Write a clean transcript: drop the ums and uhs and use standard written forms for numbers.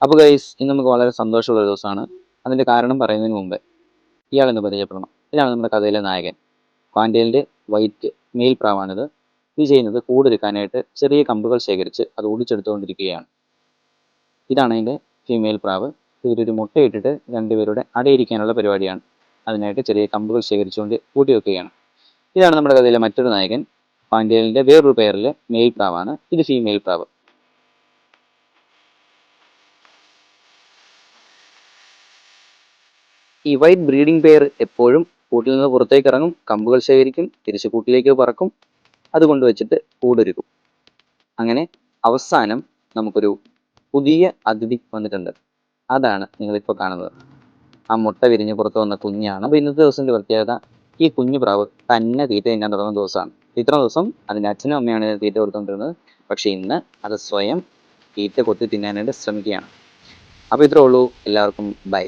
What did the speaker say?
അപ്പോൾ ഗൈസ്, ഇന്ന് നമുക്ക് വളരെ സന്തോഷമുള്ള ഒരു ദിവസമാണ്. അതിൻ്റെ കാരണം പറയുന്നതിന് മുമ്പ് ഇയാളെന്ന് പരിചയപ്പെടണം. ഇതാണ് നമ്മുടെ കഥയിലെ നായകൻ. പാണ്ഡ്യൻ്റെ വൈറ്റ് മെയിൽ പ്രാവാണിത്. ഇത് ചെയ്യുന്നത് കൂടെടുക്കാനായിട്ട് ചെറിയ കമ്പുകൾ ശേഖരിച്ച് അത് ഓടിച്ചെടുത്തുകൊണ്ടിരിക്കുകയാണ്. ഇതാണ് അതിൻ്റെ ഫീമെയിൽ പ്രാവ്. ഇവരൊരു മുട്ടയിട്ടിട്ട് രണ്ടുപേരുടെ അടയിരിക്കാനുള്ള പരിപാടിയാണ്. അതിനായിട്ട് ചെറിയ കമ്പുകൾ ശേഖരിച്ചുകൊണ്ട് കൂട്ടി വെക്കുകയാണ്. ഇതാണ് നമ്മുടെ കഥയിലെ മറ്റൊരു നായകൻ. പാണ്ഡ്യൻ്റെ വേറൊരു പേരിലെ മെയിൽ പ്രാവാണ്. ഇത് ഫീമെയിൽ പ്രാവ്. ഈ വൈറ്റ് ബ്രീഡിംഗ് പെയർ എപ്പോഴും കൂട്ടിൽ നിന്ന് പുറത്തേക്ക് ഇറങ്ങും, കമ്പുകൾ ശേഖരിക്കും, തിരിച്ച് കൂട്ടിലേക്ക് പറക്കും, അത് കൊണ്ടുവച്ചിട്ട് കൂടൊരുക്കും. അങ്ങനെ അവസാനം നമുക്കൊരു പുതിയ അതിഥി വന്നിട്ടുണ്ട്. അതാണ് നിങ്ങളിപ്പോൾ കാണുന്നത്. ആ മുട്ട വിരിഞ്ഞ് പുറത്ത് വന്ന കുഞ്ഞാണ്. അപ്പോൾ ഇന്നത്തെ ദിവസത്തിൻ്റെ പ്രത്യേകത, ഈ കുഞ്ഞു പ്രാവ് തന്നെ തീറ്റ തിന്നാൻ തുടങ്ങുന്ന ദിവസമാണ്. ഇത്ര ദിവസം അതിൻ്റെ അച്ഛനും അമ്മയാണ് തീറ്റ കൊടുത്തുകൊണ്ടിരുന്നത്. പക്ഷേ ഇന്ന് അത് സ്വയം തീറ്റ കൊത്തി തിന്നാനായിട്ട് ശ്രമിക്കുകയാണ്. അപ്പോൾ ഇത്രേ ഉള്ളൂ. എല്ലാവർക്കും ബൈ.